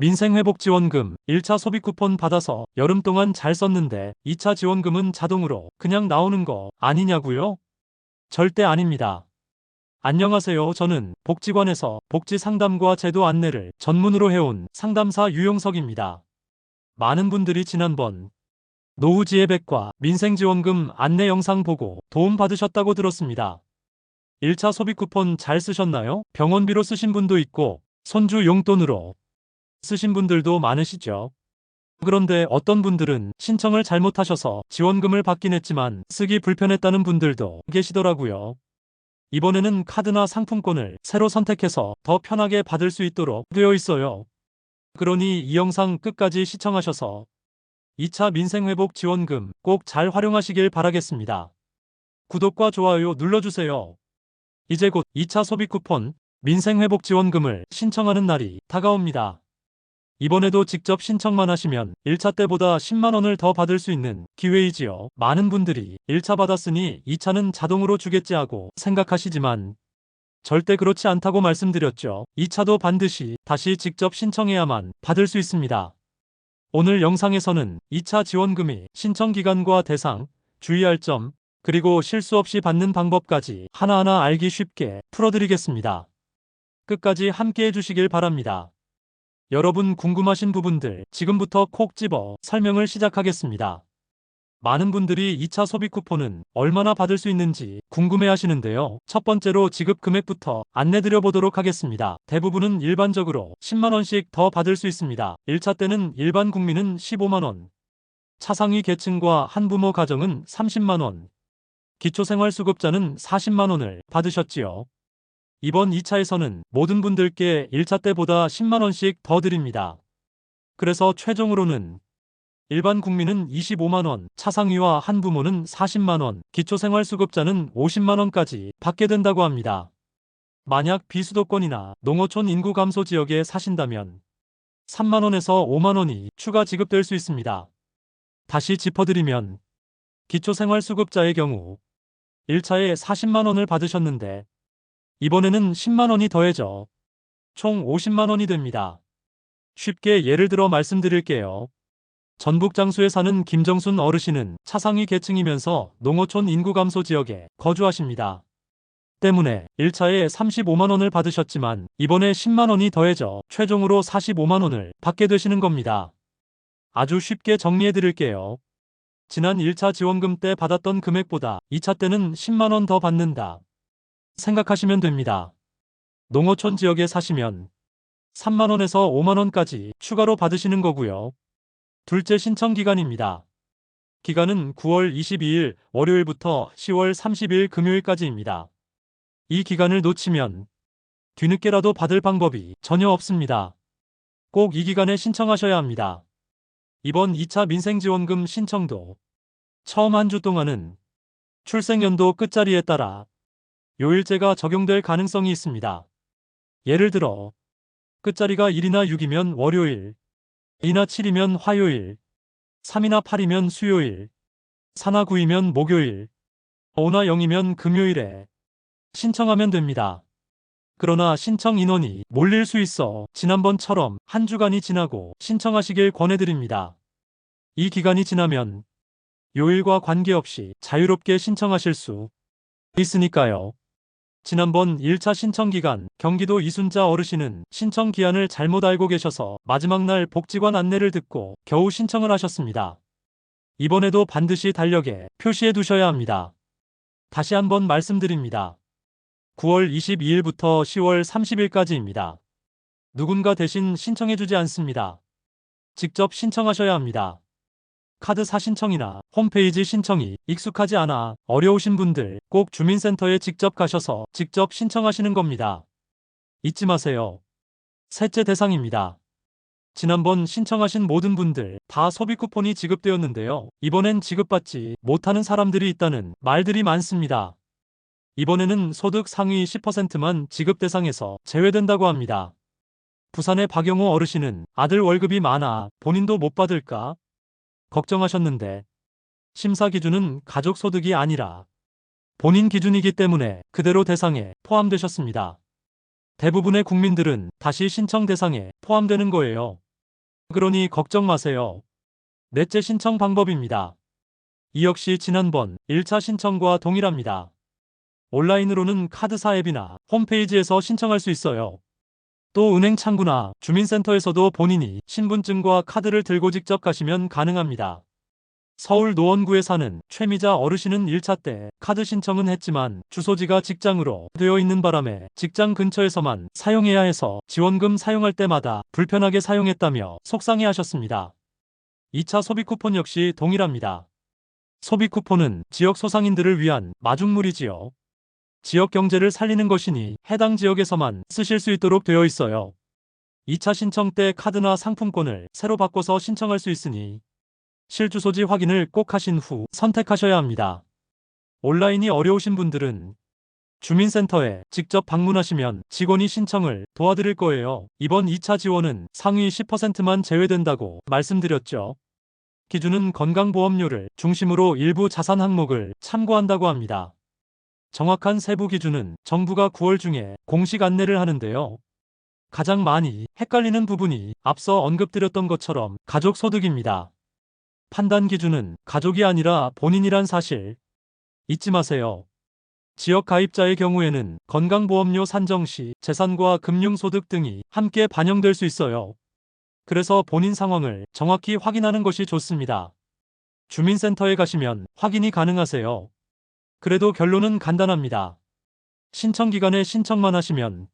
민생회복지원금 1차 소비 쿠폰 받아서 여름 동안 잘 썼는데 2차 지원금은 자동으로 그냥 나오는 거 아니냐고요? 절대 아닙니다. 안녕하세요. 저는 복지관에서 복지 상담과 제도 안내를 전문으로 해온 상담사 유용석입니다. 많은 분들이 지난번 노후지혜백과 민생지원금 안내 영상 보고 도움 받으셨다고 들었습니다. 1차 소비 쿠폰 잘 쓰셨나요? 병원비로 쓰신 분도 있고 손주 용돈으로 쓰신 분들도 많으시죠. 그런데 어떤 분들은 신청을 잘못하셔서 지원금을 받긴 했지만 쓰기 불편했다는 분들도 계시더라고요. 이번에는 카드나 상품권을 새로 선택해서 더 편하게 받을 수 있도록 되어 있어요. 그러니 이 영상 끝까지 시청하셔서 2차 민생회복 지원금 꼭 잘 활용하시길 바라겠습니다. 구독과 좋아요 눌러주세요. 이제 곧 2차 소비 쿠폰 민생회복 지원금을 신청하는 날이 다가옵니다. 이번에도 직접 신청만 하시면 1차 때보다 10만원을 더 받을 수 있는 기회이지요. 많은 분들이 1차 받았으니 2차는 자동으로 주겠지 하고 생각하시지만 절대 그렇지 않다고 말씀드렸죠. 2차도 반드시 다시 직접 신청해야만 받을 수 있습니다. 오늘 영상에서는 2차 지원금이 신청기간과 대상, 주의할 점, 그리고 실수 없이 받는 방법까지 하나하나 알기 쉽게 풀어드리겠습니다. 끝까지 함께 해주시길 바랍니다. 여러분 궁금하신 부분들 지금부터 콕 집어 설명을 시작하겠습니다. 많은 분들이 2차 소비 쿠폰은 얼마나 받을 수 있는지 궁금해 하시는데요. 첫 번째로 지급 금액부터 안내드려 보도록 하겠습니다. 대부분은 일반적으로 10만원씩 더 받을 수 있습니다. 1차 때는 일반 국민은 15만원, 차상위 계층과 한부모 가정은 30만원, 기초생활수급자는 40만원을 받으셨지요. 이번 2차에서는 모든 분들께 1차 때보다 10만원씩 더 드립니다. 그래서 최종으로는 일반 국민은 25만원, 차상위와 한부모는 40만원, 기초생활수급자는 50만원까지 받게 된다고 합니다. 만약 비수도권이나 농어촌 인구 감소 지역에 사신다면 3만원에서 5만원이 추가 지급될 수 있습니다. 다시 짚어드리면 기초생활수급자의 경우 1차에 40만원을 받으셨는데 이번에는 10만원이 더해져 총 50만원이 됩니다. 쉽게 예를 들어 말씀드릴게요. 전북 장수에 사는 김정순 어르신은 차상위 계층이면서 농어촌 인구 감소 지역에 거주하십니다. 때문에 1차에 35만원을 받으셨지만 이번에 10만원이 더해져 최종으로 45만원을 받게 되시는 겁니다. 아주 쉽게 정리해 드릴게요. 지난 1차 지원금 때 받았던 금액보다 2차 때는 10만원 더 받는다 생각하시면 됩니다. 농어촌 지역에 사시면 3만원에서 5만원까지 추가로 받으시는 거고요. 둘째 신청 기간입니다. 기간은 9월 22일 월요일부터 10월 30일 금요일까지입니다. 이 기간을 놓치면 뒤늦게라도 받을 방법이 전혀 없습니다. 꼭 이 기간에 신청하셔야 합니다. 이번 2차 민생지원금 신청도 처음 한 주 동안은 출생연도 끝자리에 따라 요일제가 적용될 가능성이 있습니다. 예를 들어 끝자리가 1이나 6이면 월요일, 2나 7이면 화요일, 3이나 8이면 수요일, 4나 9이면 목요일, 5나 0이면 금요일에 신청하면 됩니다. 그러나 신청 인원이 몰릴 수 있어 지난번처럼 한 주간이 지나고 신청하시길 권해드립니다. 이 기간이 지나면 요일과 관계없이 자유롭게 신청하실 수 있으니까요. 지난번 1차 신청기간 경기도 이순자 어르신은 신청 기한을 잘못 알고 계셔서 마지막 날 복지관 안내를 듣고 겨우 신청을 하셨습니다. 이번에도 반드시 달력에 표시해 두셔야 합니다. 다시 한번 말씀드립니다. 9월 22일부터 10월 30일까지입니다. 누군가 대신 신청해 주지 않습니다. 직접 신청하셔야 합니다. 카드사 신청이나 홈페이지 신청이 익숙하지 않아 어려우신 분들 꼭 주민센터에 직접 가셔서 직접 신청하시는 겁니다. 잊지 마세요. 셋째 대상입니다. 지난번 신청하신 모든 분들 다 소비 쿠폰이 지급되었는데요. 이번엔 지급받지 못하는 사람들이 있다는 말들이 많습니다. 이번에는 소득 상위 10%만 지급 대상에서 제외된다고 합니다. 부산의 박영호 어르신은 아들 월급이 많아 본인도 못 받을까 걱정하셨는데 심사 기준은 가족 소득이 아니라 본인 기준이기 때문에 그대로 대상에 포함되셨습니다. 대부분의 국민들은 다시 신청 대상에 포함되는 거예요. 그러니 걱정 마세요. 넷째 신청 방법입니다. 이 역시 지난번 1차 신청과 동일합니다. 온라인으로는 카드사 앱이나 홈페이지에서 신청할 수 있어요. 또 은행 창구나 주민센터에서도 본인이 신분증과 카드를 들고 직접 가시면 가능합니다. 서울 노원구에 사는 최미자 어르신은 1차 때 카드 신청은 했지만 주소지가 직장으로 되어 있는 바람에 직장 근처에서만 사용해야 해서 지원금 사용할 때마다 불편하게 사용했다며 속상해하셨습니다. 2차 소비 쿠폰 역시 동일합니다. 소비 쿠폰은 지역 소상인들을 위한 마중물이지요. 지역 경제를 살리는 것이니 해당 지역에서만 쓰실 수 있도록 되어 있어요. 2차 신청 때 카드나 상품권을 새로 바꿔서 신청할 수 있으니 실주소지 확인을 꼭 하신 후 선택하셔야 합니다. 온라인이 어려우신 분들은 주민센터에 직접 방문하시면 직원이 신청을 도와드릴 거예요. 이번 2차 지원은 상위 10%만 제외된다고 말씀드렸죠. 기준은 건강보험료를 중심으로 일부 자산 항목을 참고한다고 합니다. 정확한 세부 기준은 정부가 9월 중에 공식 안내를 하는데요. 가장 많이 헷갈리는 부분이 앞서 언급드렸던 것처럼 가족 소득입니다. 판단 기준은 가족이 아니라 본인이란 사실 잊지 마세요. 지역 가입자의 경우에는 건강보험료 산정 시 재산과 금융소득 등이 함께 반영될 수 있어요. 그래서 본인 상황을 정확히 확인하는 것이 좋습니다. 주민센터에 가시면 확인이 가능하세요. 그래도 결론은 간단합니다. 신청 기간에 신청만 하시면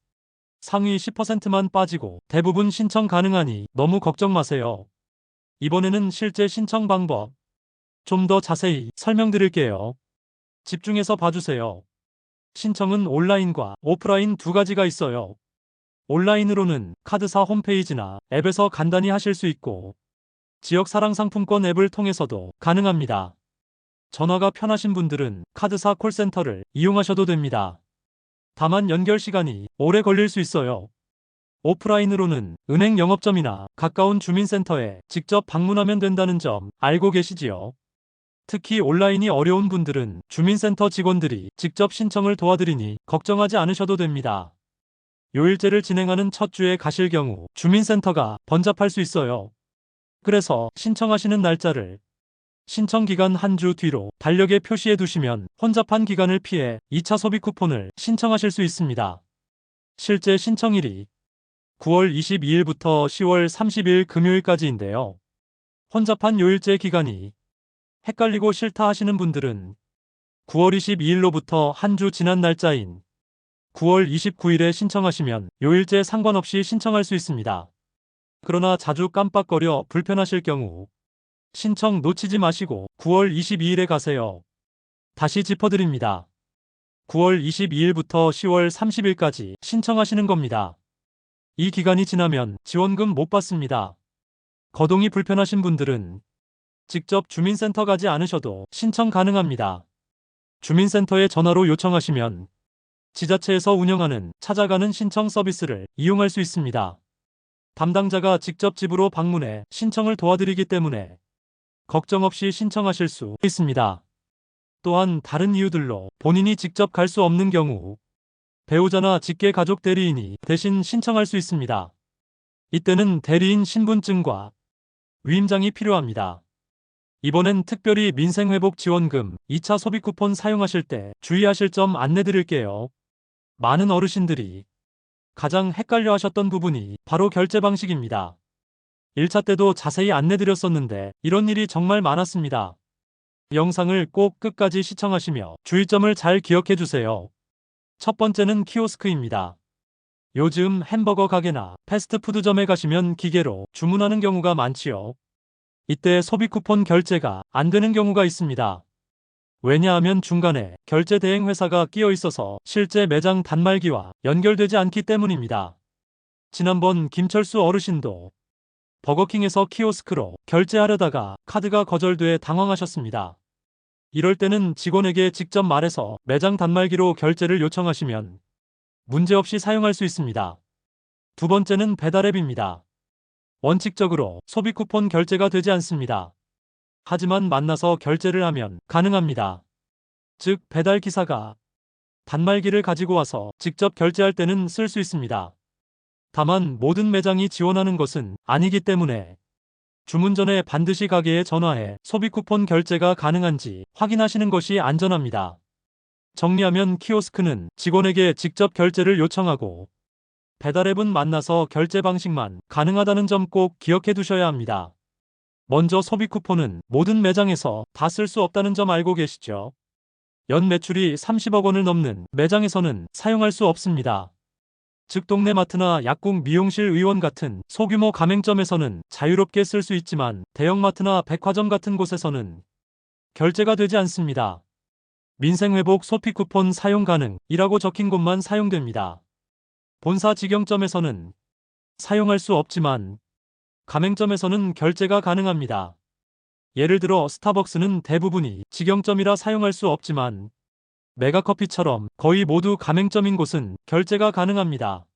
상위 10%만 빠지고 대부분 신청 가능하니 너무 걱정 마세요. 이번에는 실제 신청 방법 좀 더 자세히 설명드릴게요. 집중해서 봐주세요. 신청은 온라인과 오프라인 두 가지가 있어요. 온라인으로는 카드사 홈페이지나 앱에서 간단히 하실 수 있고 지역사랑상품권 앱을 통해서도 가능합니다. 전화가 편하신 분들은 카드사 콜센터를 이용하셔도 됩니다. 다만 연결 시간이 오래 걸릴 수 있어요. 오프라인으로는 은행 영업점이나 가까운 주민센터에 직접 방문하면 된다는 점 알고 계시지요? 특히 온라인이 어려운 분들은 주민센터 직원들이 직접 신청을 도와드리니 걱정하지 않으셔도 됩니다. 요일제를 진행하는 첫 주에 가실 경우 주민센터가 번잡할 수 있어요. 그래서 신청하시는 날짜를 신청 기간 한 주 뒤로 달력에 표시해 두시면 혼잡한 기간을 피해 2차 소비 쿠폰을 신청하실 수 있습니다. 실제 신청일이 9월 22일부터 10월 30일 금요일까지인데요. 혼잡한 요일제 기간이 헷갈리고 싫다 하시는 분들은 9월 22일로부터 한 주 지난 날짜인 9월 29일에 신청하시면 요일제 상관없이 신청할 수 있습니다. 그러나 자주 깜빡거려 불편하실 경우 신청 놓치지 마시고 9월 22일에 가세요. 다시 짚어드립니다. 9월 22일부터 10월 30일까지 신청하시는 겁니다. 이 기간이 지나면 지원금 못 받습니다. 거동이 불편하신 분들은 직접 주민센터 가지 않으셔도 신청 가능합니다. 주민센터에 전화로 요청하시면 지자체에서 운영하는 찾아가는 신청 서비스를 이용할 수 있습니다. 담당자가 직접 집으로 방문해 신청을 도와드리기 때문에 걱정 없이 신청하실 수 있습니다. 또한 다른 이유들로 본인이 직접 갈 수 없는 경우 배우자나 직계 가족 대리인이 대신 신청할 수 있습니다. 이때는 대리인 신분증과 위임장이 필요합니다. 이번엔 특별히 민생회복지원금 2차 소비 쿠폰 사용하실 때 주의하실 점 안내드릴게요. 많은 어르신들이 가장 헷갈려 하셨던 부분이 바로 결제 방식입니다. 1차 때도 자세히 안내드렸었는데 이런 일이 정말 많았습니다. 영상을 꼭 끝까지 시청하시며 주의점을 잘 기억해 주세요. 첫 번째는 키오스크입니다. 요즘 햄버거 가게나 패스트푸드점에 가시면 기계로 주문하는 경우가 많지요. 이때 소비 쿠폰 결제가 안 되는 경우가 있습니다. 왜냐하면 중간에 결제 대행 회사가 끼어 있어서 실제 매장 단말기와 연결되지 않기 때문입니다. 지난번 김철수 어르신도 버거킹에서 키오스크로 결제하려다가 카드가 거절돼 당황하셨습니다. 이럴 때는 직원에게 직접 말해서 매장 단말기로 결제를 요청하시면 문제없이 사용할 수 있습니다. 두 번째는 배달앱입니다. 원칙적으로 소비 쿠폰 결제가 되지 않습니다. 하지만 만나서 결제를 하면 가능합니다. 즉 배달 기사가 단말기를 가지고 와서 직접 결제할 때는 쓸 수 있습니다. 다만 모든 매장이 지원하는 것은 아니기 때문에 주문 전에 반드시 가게에 전화해 소비 쿠폰 결제가 가능한지 확인하시는 것이 안전합니다. 정리하면 키오스크는 직원에게 직접 결제를 요청하고 배달앱은 만나서 결제 방식만 가능하다는 점 꼭 기억해 두셔야 합니다. 먼저 소비 쿠폰은 모든 매장에서 다 쓸 수 없다는 점 알고 계시죠? 연 매출이 30억 원을 넘는 매장에서는 사용할 수 없습니다. 즉 동네 마트나 약국, 미용실, 의원 같은 소규모 가맹점에서는 자유롭게 쓸 수 있지만 대형마트나 백화점 같은 곳에서는 결제가 되지 않습니다. 민생회복 소피 쿠폰 사용 가능이라고 적힌 곳만 사용됩니다. 본사 직영점에서는 사용할 수 없지만 가맹점에서는 결제가 가능합니다. 예를 들어 스타벅스는 대부분이 직영점이라 사용할 수 없지만 메가커피처럼 거의 모두 가맹점인 곳은 결제가 가능합니다.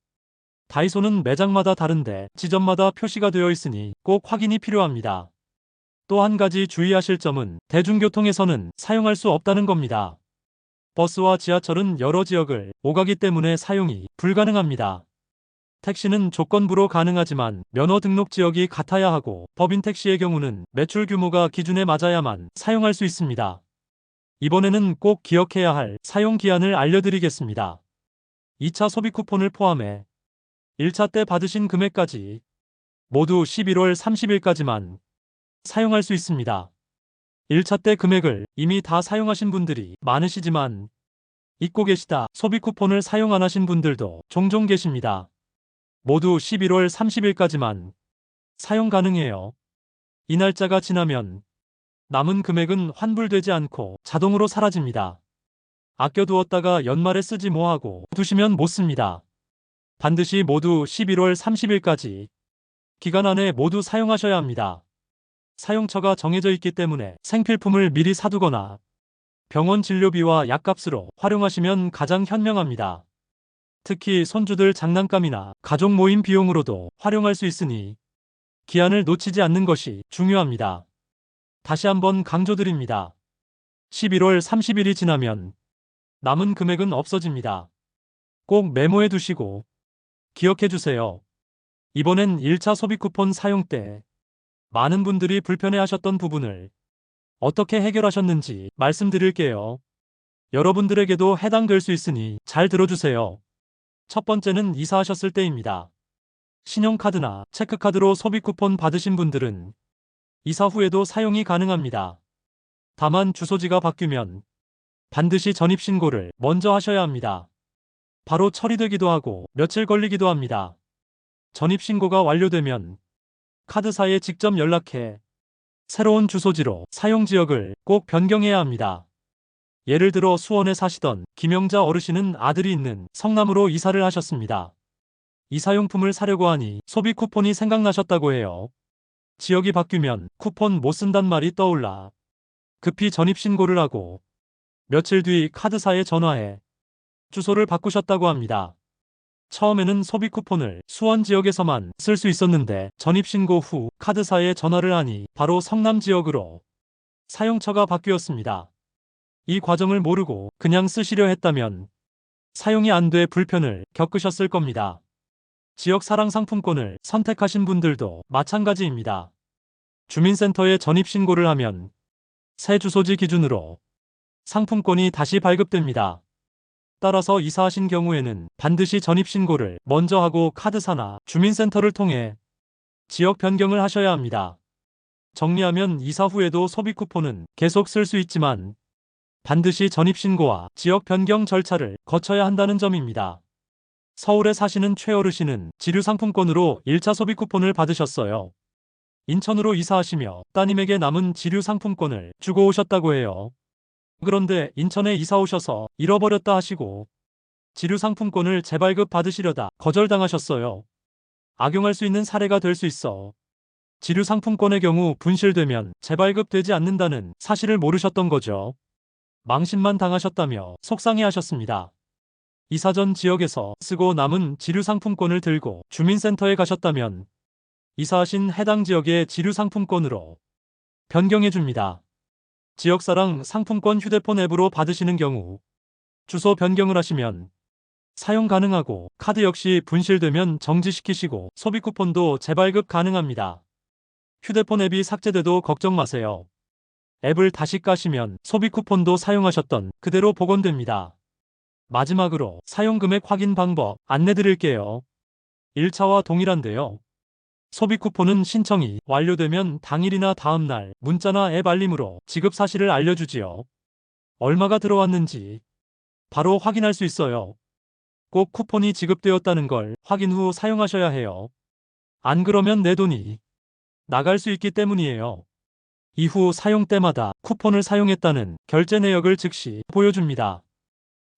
다이소는 매장마다 다른데 지점마다 표시가 되어 있으니 꼭 확인이 필요합니다. 또 한 가지 주의하실 점은 대중교통에서는 사용할 수 없다는 겁니다. 버스와 지하철은 여러 지역을 오가기 때문에 사용이 불가능합니다. 택시는 조건부로 가능하지만 면허 등록 지역이 같아야 하고 법인 택시의 경우는 매출 규모가 기준에 맞아야만 사용할 수 있습니다. 이번에는 꼭 기억해야 할 사용 기한을 알려드리겠습니다. 2차 소비 쿠폰을 포함해 1차 때 받으신 금액까지 모두 11월 30일까지만 사용할 수 있습니다. 1차 때 금액을 이미 다 사용하신 분들이 많으시지만 잊고 계시다 소비 쿠폰을 사용 안 하신 분들도 종종 계십니다. 모두 11월 30일까지만 사용 가능해요. 이 날짜가 지나면 남은 금액은 환불되지 않고 자동으로 사라집니다. 아껴두었다가 연말에 쓰지 뭐하고 두시면 못 씁니다. 반드시 모두 11월 30일까지 기간 안에 모두 사용하셔야 합니다. 사용처가 정해져 있기 때문에 생필품을 미리 사두거나 병원 진료비와 약값으로 활용하시면 가장 현명합니다. 특히 손주들 장난감이나 가족 모임 비용으로도 활용할 수 있으니 기한을 놓치지 않는 것이 중요합니다. 다시 한번 강조드립니다. 11월 30일이 지나면 남은 금액은 없어집니다. 꼭 메모해 두시고 기억해 주세요. 이번엔 1차 소비 쿠폰 사용 때 많은 분들이 불편해하셨던 부분을 어떻게 해결하셨는지 말씀드릴게요. 여러분들에게도 해당될 수 있으니 잘 들어주세요. 첫 번째는 이사하셨을 때입니다. 신용카드나 체크카드로 소비 쿠폰 받으신 분들은 이사 후에도 사용이 가능합니다. 다만 주소지가 바뀌면 반드시 전입신고를 먼저 하셔야 합니다. 바로 처리되기도 하고 며칠 걸리기도 합니다. 전입신고가 완료되면 카드사에 직접 연락해 새로운 주소지로 사용지역을 꼭 변경해야 합니다. 예를 들어 수원에 사시던 김영자 어르신은 아들이 있는 성남으로 이사를 하셨습니다. 이사용품을 사려고 하니 소비 쿠폰이 생각나셨다고 해요. 지역이 바뀌면 쿠폰 못 쓴단 말이 떠올라 급히 전입신고를 하고 며칠 뒤 카드사에 전화해 주소를 바꾸셨다고 합니다. 처음에는 소비 쿠폰을 수원 지역에서만 쓸 수 있었는데 전입신고 후 카드사에 전화를 하니 바로 성남 지역으로 사용처가 바뀌었습니다. 이 과정을 모르고 그냥 쓰시려 했다면 사용이 안 돼 불편을 겪으셨을 겁니다. 지역 사랑 상품권을 선택하신 분들도 마찬가지입니다. 주민센터에 전입신고를 하면 새 주소지 기준으로 상품권이 다시 발급됩니다. 따라서 이사하신 경우에는 반드시 전입신고를 먼저 하고 카드사나 주민센터를 통해 지역 변경을 하셔야 합니다. 정리하면 이사 후에도 소비 쿠폰은 계속 쓸 수 있지만 반드시 전입신고와 지역 변경 절차를 거쳐야 한다는 점입니다. 서울에 사시는 최어르신은 지류상품권으로 1차 소비 쿠폰을 받으셨어요. 인천으로 이사하시며 따님에게 남은 지류상품권을 주고 오셨다고 해요. 그런데 인천에 이사 오셔서 잃어버렸다 하시고 지류상품권을 재발급 받으시려다 거절당하셨어요. 악용할 수 있는 사례가 될 수 있어 지류상품권의 경우 분실되면 재발급되지 않는다는 사실을 모르셨던 거죠. 망신만 당하셨다며 속상해하셨습니다. 이사 전 지역에서 쓰고 남은 지류상품권을 들고 주민센터에 가셨다면 이사하신 해당 지역의 지류상품권으로 변경해줍니다. 지역사랑 상품권 휴대폰 앱으로 받으시는 경우 주소 변경을 하시면 사용 가능하고 카드 역시 분실되면 정지시키시고 소비 쿠폰도 재발급 가능합니다. 휴대폰 앱이 삭제돼도 걱정 마세요. 앱을 다시 까시면 소비 쿠폰도 사용하셨던 그대로 복원됩니다. 마지막으로 사용 금액 확인 방법 안내드릴게요. 1차와 동일한데요. 소비 쿠폰은 신청이 완료되면 당일이나 다음날 문자나 앱 알림으로 지급 사실을 알려주지요. 얼마가 들어왔는지 바로 확인할 수 있어요. 꼭 쿠폰이 지급되었다는 걸 확인 후 사용하셔야 해요. 안 그러면 내 돈이 나갈 수 있기 때문이에요. 이후 사용 때마다 쿠폰을 사용했다는 결제 내역을 즉시 보여줍니다.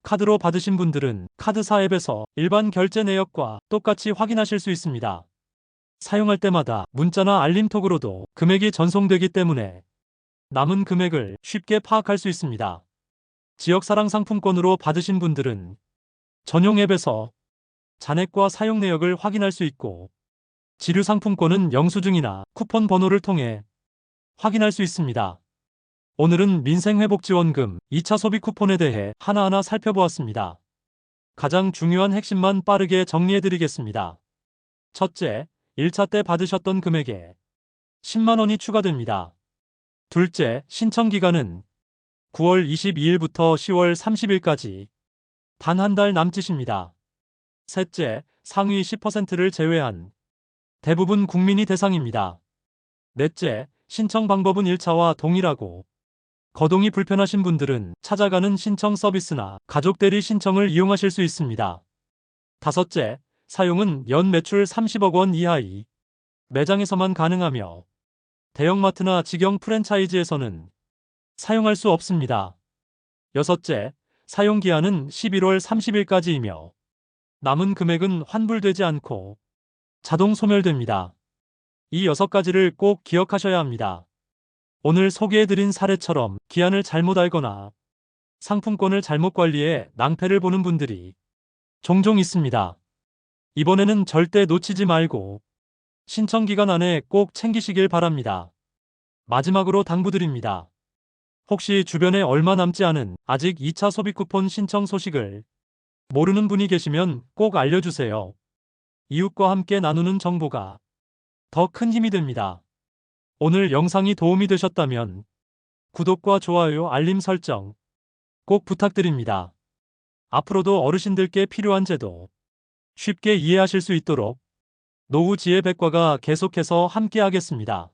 카드로 받으신 분들은 카드사 앱에서 일반 결제 내역과 똑같이 확인하실 수 있습니다. 사용할 때마다 문자나 알림톡으로도 금액이 전송되기 때문에 남은 금액을 쉽게 파악할 수 있습니다. 지역사랑 상품권으로 받으신 분들은 전용 앱에서 잔액과 사용 내역을 확인할 수 있고, 지류 상품권은 영수증이나 쿠폰 번호를 통해 확인할 수 있습니다. 오늘은 민생회복지원금 2차 소비 쿠폰에 대해 하나하나 살펴보았습니다. 가장 중요한 핵심만 빠르게 정리해드리겠습니다. 첫째, 1차 때 받으셨던 금액에 10만 원이 추가됩니다. 둘째, 신청 기간은 9월 22일부터 10월 30일까지 단 한 달 남짓입니다. 셋째, 상위 10%를 제외한 대부분 국민이 대상입니다. 넷째, 신청 방법은 1차와 동일하고 거동이 불편하신 분들은 찾아가는 신청 서비스나 가족 대리 신청을 이용하실 수 있습니다. 다섯째, 사용은 연 매출 30억 원 이하의 매장에서만 가능하며 대형마트나 직영 프랜차이즈에서는 사용할 수 없습니다. 여섯째, 사용 기한은 11월 30일까지이며 남은 금액은 환불되지 않고 자동 소멸됩니다. 이 6가지를 꼭 기억하셔야 합니다. 오늘 소개해드린 사례처럼 기한을 잘못 알거나 상품권을 잘못 관리해 낭패를 보는 분들이 종종 있습니다. 이번에는 절대 놓치지 말고 신청 기간 안에 꼭 챙기시길 바랍니다. 마지막으로 당부드립니다. 혹시 주변에 얼마 남지 않은 아직 2차 소비 쿠폰 신청 소식을 모르는 분이 계시면 꼭 알려주세요. 이웃과 함께 나누는 정보가 더 큰 힘이 됩니다. 오늘 영상이 도움이 되셨다면 구독과 좋아요, 알림 설정 꼭 부탁드립니다. 앞으로도 어르신들께 필요한 제도 쉽게 이해하실 수 있도록 노후 지혜백과가 계속해서 함께하겠습니다.